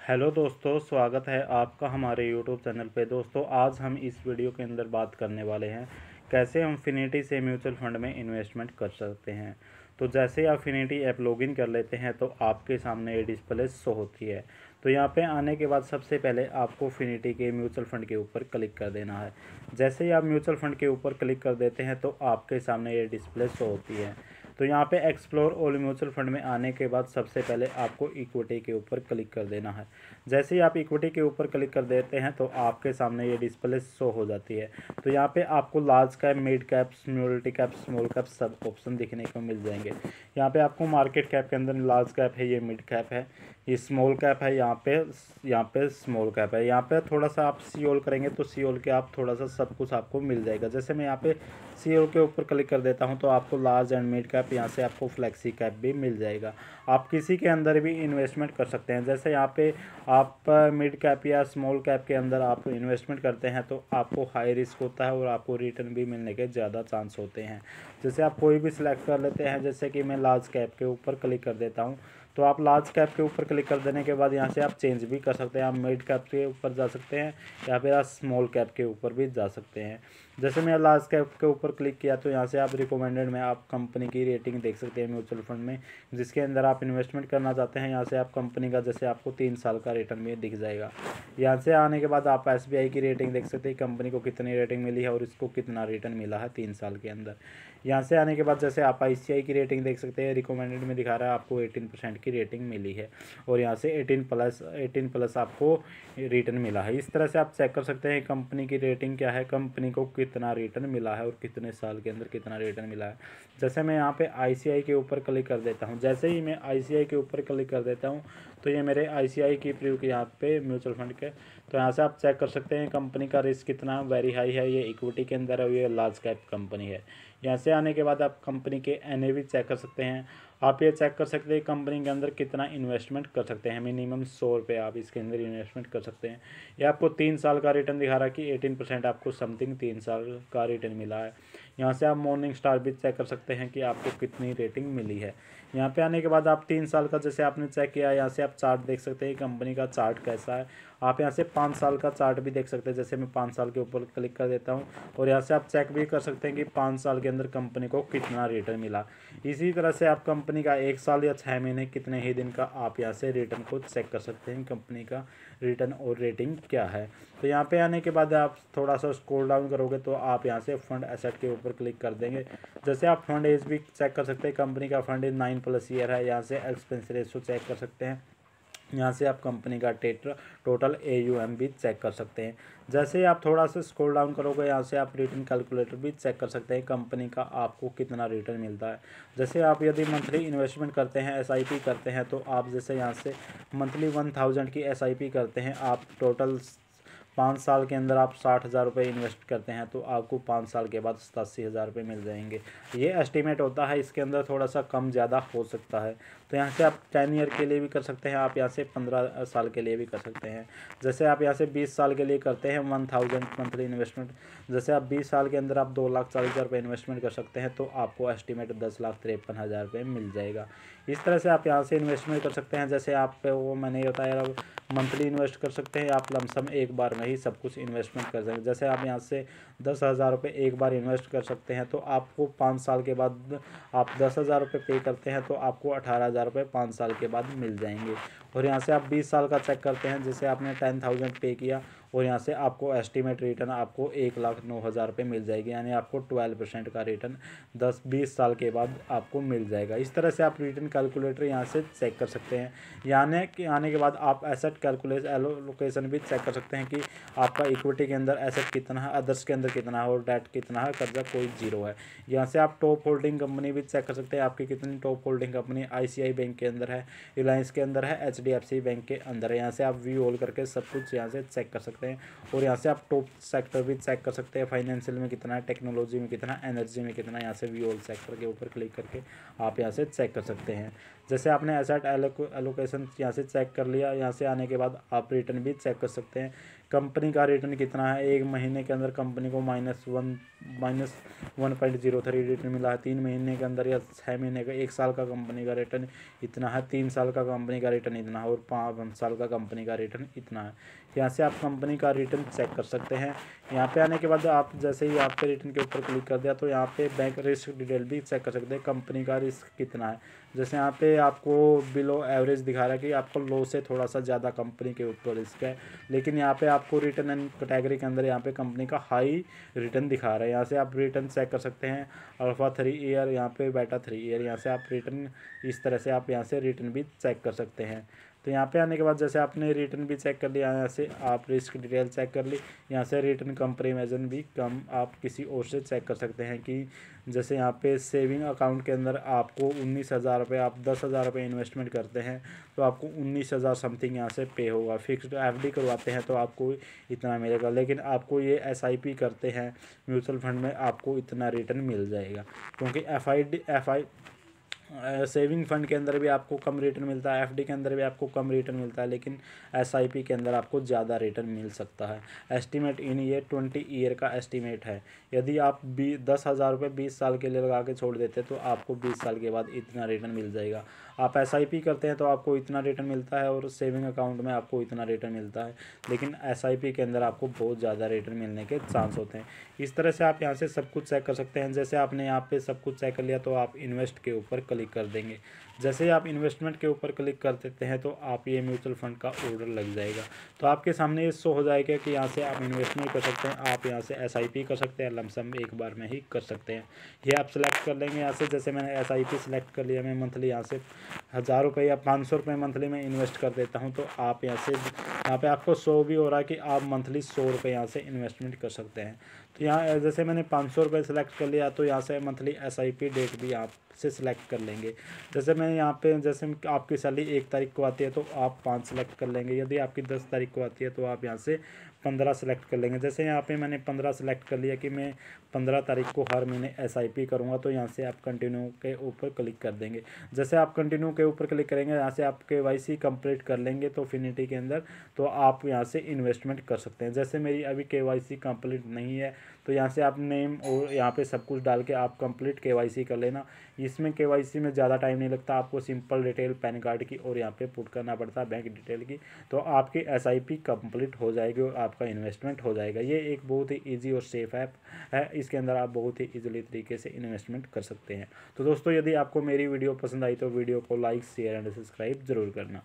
Hello दोस्तों, स्वागत है आपका हमारे यूट्यूब चैनल पे। दोस्तों, आज हम इस वीडियो के अंदर बात करने वाले हैं कैसे हम फिनिटी से म्यूचुअल फंड में इन्वेस्टमेंट कर सकते हैं। तो जैसे आप फिनिटी ऐप लॉगिन कर लेते हैं तो आपके सामने ये डिस्प्ले शो होती है। तो यहाँ पे आने के बाद सबसे पहले आपको फिनिटी के म्यूचुअल फंड के ऊपर क्लिक कर देना है। जैसे ही आप म्यूचुअल फंड के ऊपर क्लिक कर देते हैं तो आपके सामने ये डिस्प्ले शो होती है। तो यहाँ पे एक्सप्लोर ऑल म्यूचुअल फंड में आने के बाद सबसे पहले आपको इक्विटी के ऊपर क्लिक कर देना है। जैसे ही आप इक्विटी के ऊपर क्लिक कर देते हैं तो आपके सामने ये डिस्प्ले शो हो जाती है। तो यहाँ पे आपको large cap, mid cap, multi cap, small cap सब ऑप्शन दिखने को मिल जाएंगे। यहाँ पे आपको मार्केट कैप के अंदर लार्ज कैप है, ये मिड कैप है, ये स्मॉल कैप है, यहाँ पे स्मॉल कैप है। यहाँ पे थोड़ा सा आप सी ऑल करेंगे तो सी ऑल के आप थोड़ा सा सब कुछ आपको मिल जाएगा। जैसे मैं यहाँ पे सी ऑल के ऊपर क्लिक कर देता हूँ तो आपको लार्ज एंड मिड कैप, यहाँ से आपको फ्लेक्सी कैप भी मिल जाएगा। आप किसी के अंदर भी इन्वेस्टमेंट कर सकते हैं। जैसे यहाँ पे आप मिड कैप या स्मॉल कैप के अंदर आप इन्वेस्टमेंट करते हैं तो आपको हाई रिस्क होता है और आपको रिटर्न भी मिलने के ज़्यादा चांस होते हैं। जैसे आप कोई भी सिलेक्ट कर लेते हैं, जैसे कि मैं लार्ज कैप के ऊपर क्लिक कर देता हूँ तो आप लार्ज कैप के ऊपर क्लिक कर देने के बाद यहाँ से आप चेंज भी कर सकते हैं। आप मिड कैप के ऊपर जा सकते हैं या फिर आप स्मॉल कैप के ऊपर भी जा सकते हैं। जैसे मैं लार्ज कैप के ऊपर क्लिक किया तो यहाँ से आप रिकमेंडेड में आप कंपनी की रेटिंग देख सकते हैं म्यूचुअल फंड में जिसके अंदर आप इन्वेस्टमेंट करना चाहते हैं। यहाँ से आप कंपनी का जैसे आपको 3 साल का रिटर्न भी दिख जाएगा। यहाँ से आने के बाद आप SBI की रेटिंग देख सकते हैं, कंपनी को कितनी रेटिंग मिली है और इसको कितना रिटर्न मिला है 3 साल के अंदर। यहाँ से आने के बाद जैसे आप ICI की रेटिंग देख सकते हैं, रिकमेंडेड में दिखा रहा है आपको 18% की रेटिंग मिली है और यहाँ से 18 प्लस आपको रिटर्न मिला है। इस तरह से आप चेक कर सकते हैं कंपनी की रेटिंग क्या है, कंपनी को कितना रिटर्न मिला है और कितने साल के अंदर कितना रिटर्न मिला है। जैसे मैं यहाँ पे ICI के ऊपर क्लिक कर देता हूँ, जैसे ही मैं ICI के ऊपर क्लिक कर देता हूँ तो ये मेरे ICI की प्रीव्यू के यहाँ पे म्यूचुअल फंड के, तो यहाँ से आप चेक कर सकते हैं कंपनी का रिस्क कितना वेरी हाई है। ये इक्विटी के अंदर है, ये लार्ज कैप कंपनी है। यहाँ से आने के बाद आप कंपनी के NAV चेक कर सकते हैं। आप ये चेक कर सकते हैं कंपनी के अंदर कितना इन्वेस्टमेंट कर सकते हैं। मिनिमम 100 रुपये आप इसके अंदर इन्वेस्टमेंट कर सकते हैं। ये आपको 3 साल का रिटर्न दिखा रहा है कि 18% आपको समथिंग 3 साल का रिटर्न मिला है। यहाँ से आप मॉर्निंग स्टार भी चेक कर सकते हैं कि आपको कितनी रेटिंग मिली है। यहाँ पे आने के बाद आप 3 साल का जैसे आपने चेक किया, यहाँ से आप चार्ट देख सकते हैं कंपनी का चार्ट कैसा है। आप यहाँ से 5 साल का चार्ट भी देख सकते हैं। जैसे मैं 5 साल के ऊपर क्लिक कर देता हूँ और यहाँ से आप चेक भी कर सकते हैं कि 5 साल के अंदर कंपनी को कितना रिटर्न मिला। इसी तरह से आप कंपनी का 1 साल या 6 महीने कितने ही दिन का आप यहाँ से रिटर्न को चेक कर सकते हैं, कंपनी का रिटर्न और रेटिंग क्या है। तो यहाँ पे आने के बाद आप थोड़ा सा स्क्रॉल डाउन करोगे तो आप यहाँ से फंड एसेट के ऊपर क्लिक कर देंगे। जैसे आप फंड एज भी चेक कर सकते हैं, कंपनी का फंड एज 9+ ईयर है। यहाँ से एक्सपेंस रेशो चेक कर सकते हैं। यहाँ से आप कंपनी का टोटल AUM भी चेक कर सकते हैं। जैसे ही आप थोड़ा सा स्क्रॉल डाउन करोगे यहाँ से आप रिटर्न कैलकुलेटर भी चेक कर सकते हैं, कंपनी का आपको कितना रिटर्न मिलता है। जैसे आप यदि मंथली इन्वेस्टमेंट करते हैं, SIP करते हैं, तो आप जैसे यहाँ से मंथली 1000 की SIP करते हैं, आप टोटल 5 साल के अंदर आप 60,000 रुपये इन्वेस्ट करते हैं तो आपको 5 साल के बाद 87,000 रुपये मिल जाएंगे। ये एस्टिमेट होता है, इसके अंदर थोड़ा सा कम ज़्यादा हो सकता है। तो यहाँ से आप 10 ईयर के लिए भी कर सकते हैं, आप यहाँ से 15 साल के लिए भी कर सकते हैं। जैसे आप यहाँ से 20 साल के लिए करते हैं 1000 मंथली इन्वेस्टमेंट, जैसे आप 20 साल के अंदर आप 2,40,000 रुपये इन्वेस्टमेंट कर सकते हैं तो आपको एस्टिमेट 10,53,000 रुपये मिल जाएगा। इस तरह से आप यहाँ से इन्वेस्टमेंट कर सकते हैं। जैसे आप वो मैंने बताया मंथली इन्वेस्ट कर सकते हैं, आप लमसम एक बार में ही सब कुछ इन्वेस्टमेंट कर सकते हैं। जैसे आप यहाँ से 10,000 रुपये एक बार इन्वेस्ट कर सकते हैं तो आपको 5 साल के बाद आप 10,000 रुपये पे करते हैं तो आपको 18,000 रुपये 5 साल के बाद मिल जाएंगे। और यहाँ से आप 20 साल का चेक करते हैं, जैसे आपने 10,000 पे किया और यहाँ से आपको एस्टिमेट रिटर्न आपको 1,09,000 रुपये मिल जाएगी, यानी आपको 12% का रिटर्न 10-20 साल के बाद आपको मिल जाएगा। इस तरह से आप रिटर्न कैलकुलेटर यहाँ से चेक कर सकते हैं। यानी कि आने के बाद आप एसेट एलोकेशन भी चेक कर सकते हैं कि आपका इक्विटी के अंदर एसेट कितना है, अदर्स के अंदर कितना है और डेट कितना है, कर्जा कोई 0 है। यहाँ से आप टॉप होल्डिंग कंपनी भी चेक कर सकते हैं, आपकी कितनी top holding company ICI bank के अंदर है, रिलायंस के अंदर है, HDFC बैंक के अंदर है। यहाँ से आप व्यू ऑल करके सब कुछ यहाँ से चेक कर सकते हैं। और यहाँ से आप टॉप सेक्टर भी चेक कर सकते हैं, फाइनेंशियल में कितना है, टेक्नोलॉजी में कितना, एनर्जी में कितना। यहाँ से व्यू ऑल सेक्टर के ऊपर क्लिक करके आप यहाँ से चेक कर सकते हैं। जैसे आपने एसेट एलोकेशन यहाँ से चेक कर लिया, यहाँ से आने के बाद आप रिटर्न भी चेक कर सकते हैं। कंपनी का रिटर्न कितना है, एक महीने के अंदर कंपनी को -1.03 रिटर्न मिला है, 3 महीने के अंदर या 6 महीने का, 1 साल का कंपनी का रिटर्न इतना है, 3 साल का कंपनी का रिटर्न इतना है और 5 साल का कंपनी का रिटर्न इतना है। यहाँ से आप कंपनी का रिटर्न चेक कर सकते हैं। यहाँ पे आने के बाद आप जैसे ही आप पे रिटर्न के ऊपर क्लिक कर दिया तो यहाँ पे बैंक रिस्क डिटेल भी चेक कर सकते हैं, कंपनी का रिस्क कितना है। जैसे यहाँ पे आपको बिलो एवरेज दिखा रहा है कि आपको लो से थोड़ा सा ज़्यादा कंपनी के ऊपर रिस्क है, लेकिन यहाँ पे आपको रिटर्न एंड कैटेगरी के अंदर यहाँ पे कंपनी का हाई रिटर्न दिखा रहा है। यहाँ से आप रिटर्न चेक कर सकते हैं, अल्फ़ा 3 ईयर, यहाँ पे बेटा 3 ईयर, यहाँ से आप रिटर्न इस तरह से आप यहाँ से रिटर्न भी चेक कर सकते हैं। तो यहाँ पे आने के बाद जैसे आपने रिटर्न भी चेक कर लिया, यहाँ से आप रिस्क डिटेल चेक कर ली, यहाँ से रिटर्न कंपैरिजन भी कम आप किसी और से चेक कर सकते हैं कि जैसे यहाँ पे सेविंग अकाउंट के अंदर आपको 19,000 रुपये, आप 10,000 रुपये इन्वेस्टमेंट करते हैं तो आपको 19,000 समथिंग यहाँ से पे होगा। फिक्स्ड एफडी करवाते हैं तो आपको इतना मिलेगा, लेकिन आपको ये एसआईपी करते हैं म्यूचुअल फंड में आपको इतना रिटर्न मिल जाएगा, क्योंकि एफ सेविंग फंड के अंदर भी आपको कम रिटर्न मिलता है, एफडी के अंदर भी आपको कम रिटर्न मिलता है, लेकिन एसआईपी के अंदर आपको ज़्यादा रिटर्न मिल सकता है। एस्टीमेट इन ये 20 ईयर का एस्टीमेट है। यदि आप 10,000 रुपये 20 साल के लिए लगा के छोड़ देते तो आपको 20 साल के बाद इतना रिटर्न मिल जाएगा। आप एसआईपी करते हैं तो आपको इतना रिटर्न मिलता है और सेविंग अकाउंट में आपको इतना रिटर्न मिलता है, लेकिन एसआईपी के अंदर आपको बहुत ज़्यादा रिटर्न मिलने के चांस होते हैं। इस तरह से आप यहाँ से सब कुछ चेक कर सकते हैं। जैसे आपने यहाँ पे सब कुछ चेक कर लिया तो आप इन्वेस्ट के ऊपर क्लिक कर देंगे। जैसे ही आप इन्वेस्टमेंट के ऊपर क्लिक कर देते हैं तो आप ये म्यूचुअल फंड का ऑर्डर लग जाएगा, तो आपके सामने ये शो हो जाएगा कि यहाँ से आप इन्वेस्टमेंट कर सकते हैं, आप यहाँ से एसआईपी कर सकते हैं, लमसम एक बार में ही कर सकते हैं। ये आप सेलेक्ट कर लेंगे यहाँ से। जैसे मैंने एसआईपी सेलेक्ट कर लिया, मैं मंथली यहाँ से 1,000 रुपये या 500 रुपये मंथली में इन्वेस्ट कर देता हूँ, तो आप यहाँ पे आपको शो भी हो रहा है कि आप मंथली 100 रुपये यहाँ से इन्वेस्टमेंट कर सकते हैं। तो यहाँ जैसे मैंने 500 रुपये सेलेक्ट कर लिया तो यहाँ से मंथली एसआईपी डेट भी आप से सिलेक्ट कर लेंगे। जैसे मैं यहाँ पे जैसे आपकी सैलरी 1 तारीख को आती है तो आप 5 सेलेक्ट कर लेंगे, यदि आपकी 10 तारीख को आती है तो आप यहाँ से 15 सेलेक्ट कर लेंगे। जैसे यहाँ पे मैंने 15 सेलेक्ट कर लिया कि मैं 15 तारीख को हर महीने एसआईपी करूँगा, तो यहाँ से आप कंटिन्यू के ऊपर क्लिक कर देंगे। जैसे आप कंटिन्यू के ऊपर क्लिक करेंगे, यहाँ से आप केवाईसी कंप्लीट कर लेंगे तो फिनिटी के अंदर, तो आप यहाँ से इन्वेस्टमेंट कर सकते हैं। जैसे मेरी अभी केवाईसी कंप्लीट नहीं है तो यहाँ से आप नेम और यहाँ पे सब कुछ डाल के आप कंप्लीट केवाईसी कर लेना। इसमें केवाईसी में ज़्यादा टाइम नहीं लगता, आपको सिंपल डिटेल पैन कार्ड की और यहाँ पे पुट करना पड़ता है बैंक डिटेल की, तो आपकी एसआईपी कंप्लीट हो जाएगी और आपका इन्वेस्टमेंट हो जाएगा। ये एक बहुत ही ईजी और सेफ ऐप है, इसके अंदर आप बहुत ही ईजिली तरीके से इन्वेस्टमेंट कर सकते हैं। तो दोस्तों, यदि आपको मेरी वीडियो पसंद आई तो वीडियो को लाइक, शेयर एंड सब्सक्राइब जरूर करना।